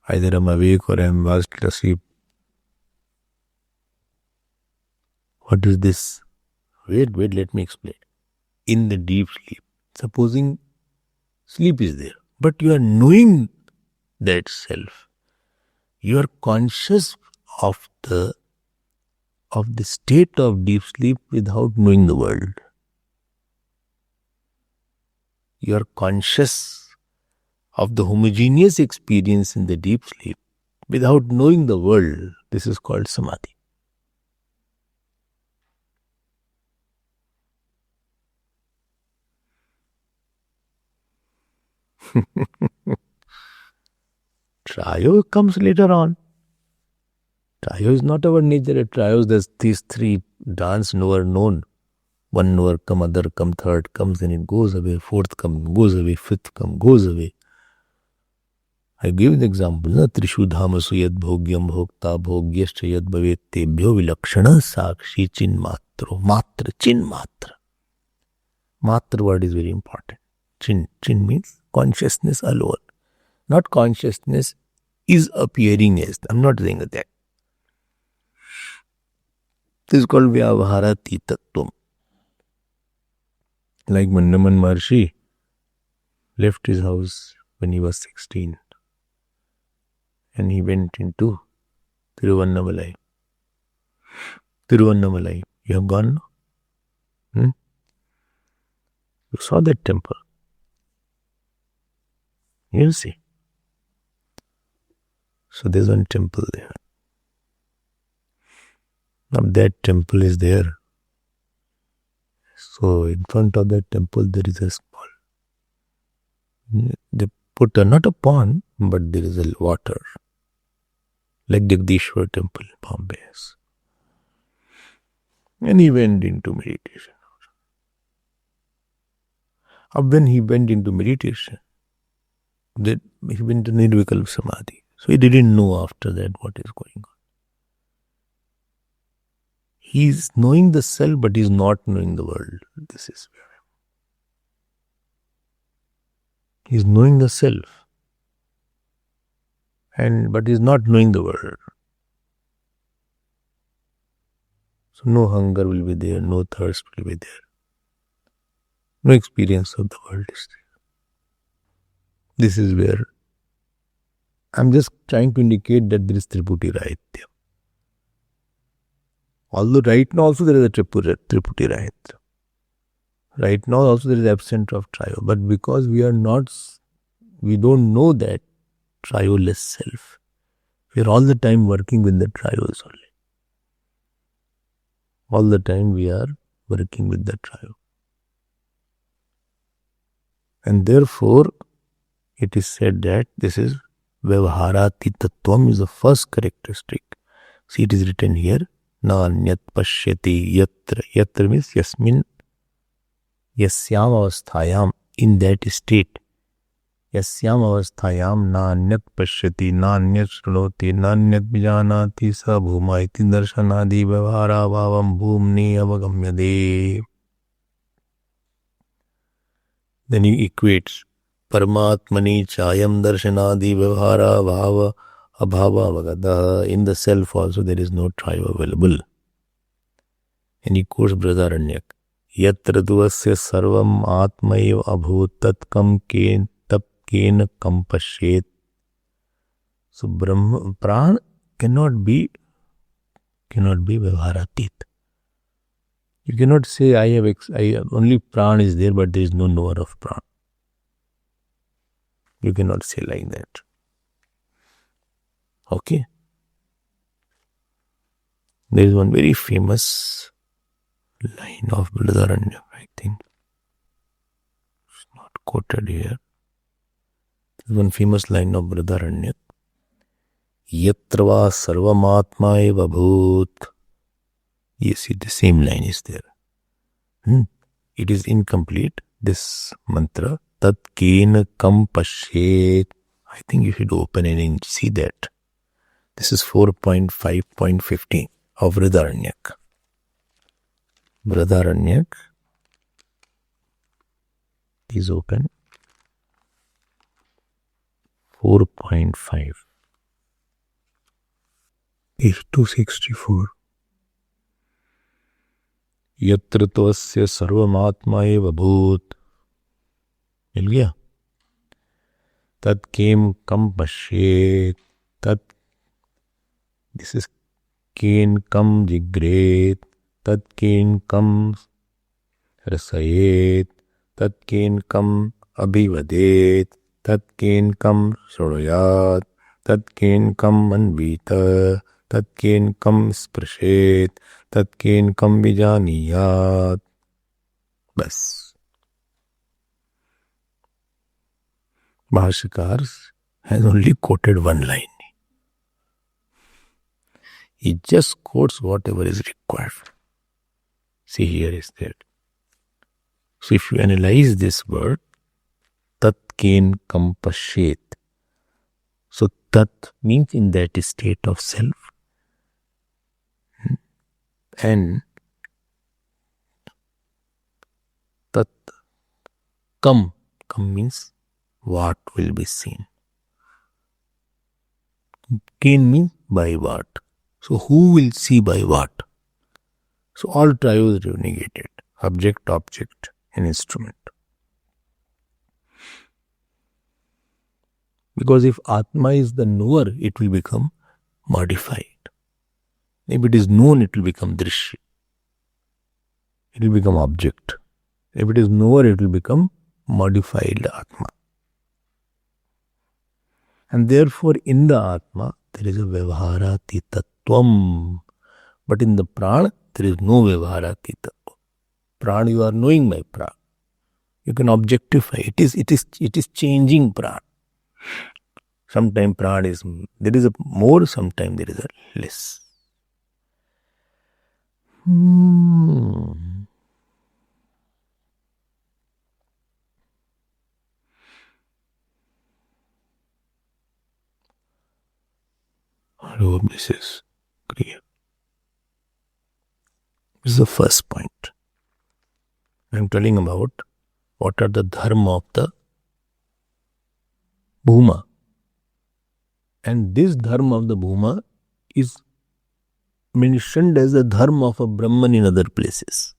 Either I'm awake or I'm fast asleep. What is this? Wait, let me explain. In the deep sleep, supposing sleep is there, but you are knowing that self. You are conscious of the state of deep sleep without knowing the world. You are conscious of the homogeneous experience in the deep sleep without knowing the world. This is called samadhi. Triyo comes later on. Triyo is not our nature. At Trios, there's these three dance knower known. One knower come, other come, third comes and it goes away, fourth come, goes away, fifth come, goes away. I give the example, na Trishudhamasu yad bhogyam bhokta bhogyascha yad bhavet tebhyo vilakshana sakshi chin matro. Matra, chin matra. Matra word is very important. Chin means consciousness alone. Not consciousness is appearing as. I'm not saying that. This is called Vyavaharatītatvam. Like Mandaman Maharshi left his house when he was 16 and he went into Tiruvannamalai. Tiruvannamalai. You have gone? You saw that temple. You'll see. So there's one temple there. Now that temple is there. So in front of that temple there is a small. They put not a pond, but there is a water. Like Jagdishwar temple in Bombay. And he went into meditation. When he went into meditation, he went to Nirvikalpa Samadhi. So he didn't know after that what is going on. He is knowing the self, but he is not knowing the world. This is where he is knowing the self, but he is not knowing the world. So no hunger will be there, no thirst will be there, no experience of the world is there. This is where I'm just trying to indicate that there is Triputi Rahitya. Although right now also there is a Triputi Rahitya. Right now also there is absence of Triyo. But because we don't know that Triyoless self, we are all the time working with the Triyos only. All the time we are working with the Triyo. And therefore, it is said that this is Vyavaharatītatvam is the first characteristic. See, it is written here. Na anyat pashyati yatra. Yatra means yasmin, yasyam avasthayam. In that state. Yasyam avasthayam na anyat pashyati, na anyat shrunoti, na anyat vijanati sa bhuma iti darshanadi vyavahara bhavam bhumni avagamyade. Then he equates Paramatmani chayam darshanadi vyavahara bhava abhava avagada. In the self also there is no triyo available. And he quotes Brihadaranyak. Yatra duvasya sarvam atmaiva abhut tatkam kena kampashet. So Brahma, Pran cannot be Vyavaharatit. You cannot say only Pran is there but there is no knower of Pran. You cannot say like that. Okay. There is one very famous line of Brihadaranyaka, I think. It's not quoted here. There is one famous line of Brihadaranyaka. Yatra va sarvamatma eva bhut. Yes, the same line is there. It is incomplete, this mantra. Tat kena kam pashet. I think you should open it and see that. This is 4.5.15 of Brihadaranyaka. Brihadaranyaka is open. 4.5 is 264. यत्र त्वस्य सर्वमात्मा एव भूत. मिल गया. तत् केम कम पश्येत. तत्, this is केन कम जिग्रेत. तत् केन कम रसयेत. तत् केन कम अभिवदेत. तत् केन कम शृणुयात. तत् केन कम अन्वीत. तत् केन कम स्पृशेत. तत् केन कम विजानीयात. बस. Bhashyakar has only quoted one line. He just quotes whatever is required. See, here is that. So if you analyze this word, tat ken kam pashet. So tat means in that state of self. And tat kam means what will be seen. Ken means by what. So who will see by what? So all trios are negated. Object, object, and instrument. Because if Atma is the knower, it will become modified. If it is known, it will become drishya. It will become object. If it is knower, it will become modified Atma. And therefore, in the Atma, there is a Vyavharatittatvam. But in the Prana, there is no Vyavharatittatvam. Prana, you are knowing by Prana. You can objectify. It is changing Prana. Sometimes Prana is, there is a more, sometimes there is a less. I hope this is clear. This is the first point. I am telling about what are the dharma of the Bhuma. And this dharma of the Bhuma is mentioned as the dharma of a Brahman in other places.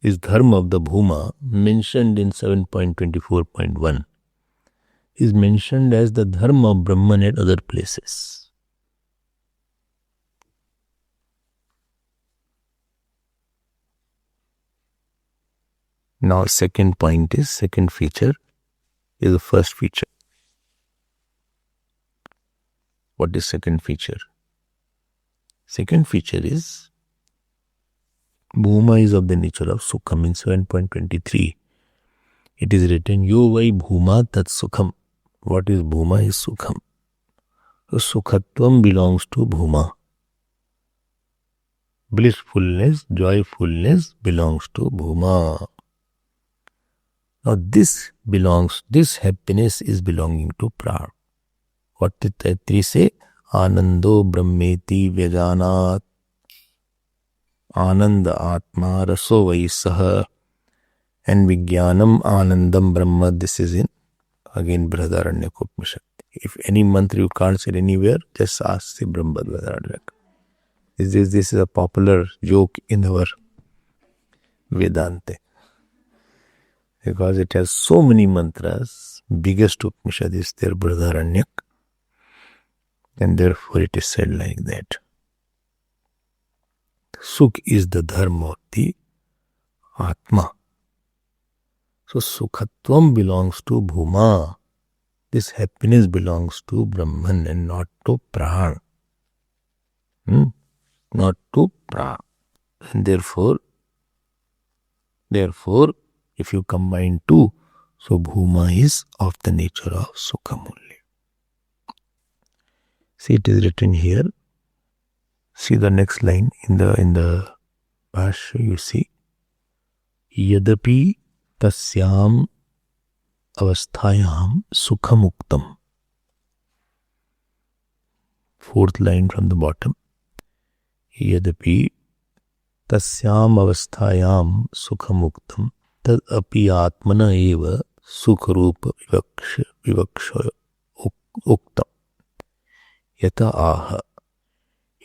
This dharma of the Bhuma mentioned in 7.24.1 is mentioned as the dharma of Brahman at other places. Now second point is, second feature is the first feature. What is second feature? Second feature is, Bhuma is of the nature of Sukham. In 7.23, it is written, Yo vai Bhuma tat Sukham. What is Bhuma is Sukham. So Sukhatvam belongs to Bhuma. Blissfulness, joyfulness belongs to Bhuma. Now this happiness is belonging to Prana. What did Taittiriya say? Anando brahmeti vyajanat. Ananda atma raso vaisaha. And vijnanam anandam brahma. This is in, again, Brihadaranyaka Upanishad. If any mantra you can't say anywhere, just ask the Brahma Brihadaranyaka. This is a popular joke in our Vedanta. Because it has so many mantras, biggest Upanishad is their Brihadaranyaka. And therefore it is said like that. Sukh is the dharma of the Atma. So Sukhatvam belongs to Bhuma. This happiness belongs to Brahman and not to Prana. not to pra. And therefore, if you combine two, so Bhuma is of the nature of Sukham only. See, it is written here. See the next line in the Bhashya, you see. Yadapi tasyam avasthayam sukhamuktam. Fourth line from the bottom. Yadapi tasyam avasthayam sukhamuktam tad api atmana eva sukharupa vivaksha uktam. Yata aha.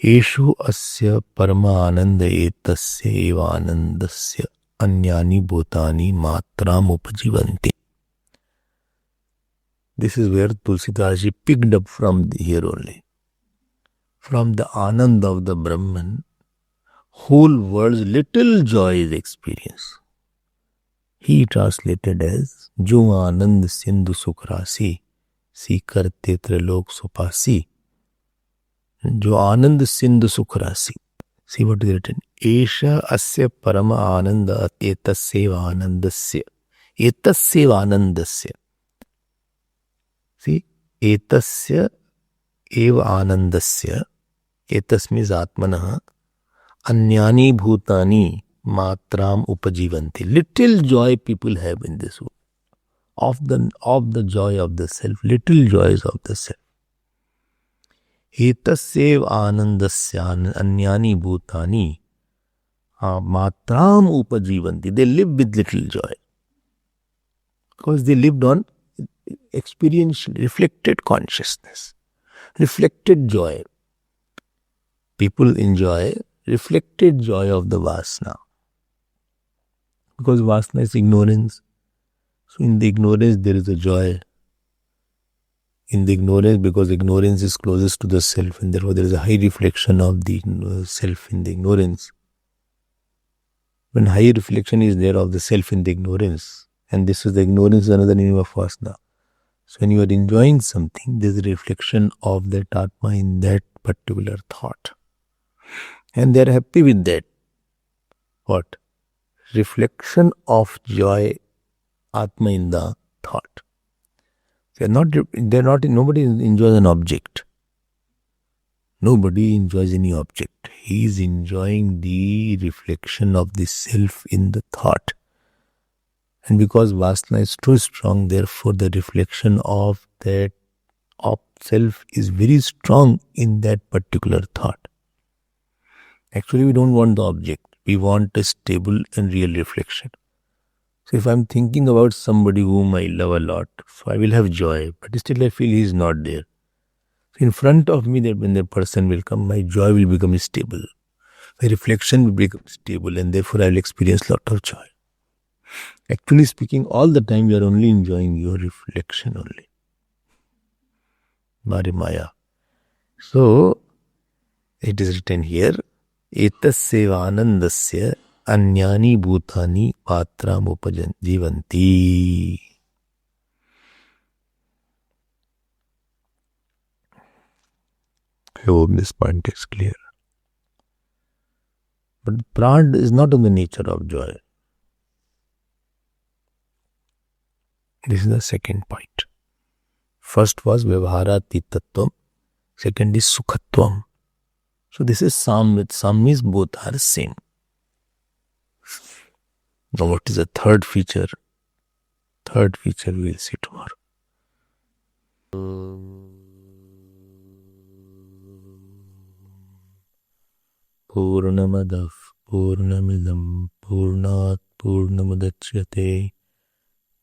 Eshu asya parama ananda etasya eva anandasya anyani bhutani matram upajivanti. This is where Tulsidas picked up from here only. From the Anand of the Brahman, whole world's little joy is experienced. He translated as Jo Anand Sindhu Sukrasi, Sikar Tetra Lok Supasi. Jo Anand Sindhu Sukrasi. See what is written. Esha Asya Parama Ananda Etasya Anandasya. Etasya Anandasya. See, Etasya Eva Anandasya. Etas means Atmanaha. Anyani Bhutani Matram Upajivanti. Little joy people have in this world. Of the joy of the self. Little joys of the self. Etasya Anandasya Anyani Bhutani Matram Upajivanti. They live with little joy. Because they lived on experiential, reflected consciousness. Reflected joy. People enjoy reflected joy of the Vasana. Because Vasana is ignorance. So in the ignorance there is a joy. In the ignorance, because ignorance is closest to the self, and therefore there is a high reflection of the self in the ignorance. When high reflection is there of the self in the ignorance, and this is the ignorance is another name of Vasana. So when you are enjoying something, there is a reflection of that Atma in that particular thought. And they are happy with that. What? Reflection of joy, Atma in the thought. Nobody enjoys an object. Nobody enjoys any object. He is enjoying the reflection of the self in the thought. And because Vasana is too strong, therefore the reflection of that of self is very strong in that particular thought. Actually, we don't want the object. We want a stable and real reflection. So if I'm thinking about somebody whom I love a lot, so I will have joy, but still I feel he is not there. So in front of me, that when the person will come, my joy will become stable. My reflection will become stable, and therefore I will experience a lot of joy. Actually speaking, all the time you are only enjoying your reflection only. Maya. So it is written here, Etasya Anandasya Anyani Bhutani Patram Upajivanti. I hope this point is clear. But Prad is not of the nature of joy. This is the second point. First was Vyavharatitattvam. Second is Sukhatvam. So this is Sam. With Sam means both are same. Now what is the third feature? Third feature we will see tomorrow. Purnamadav Purnamidam Purnat Purnamudachyate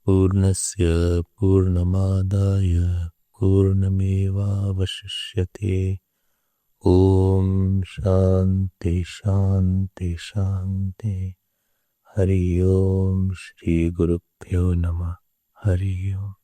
Purnasya Purnamadaya Purnameva Vashishyate. Om Shanti Shanti Shanti. Hari Om Shri Guru Pyo Namah. Hari Om.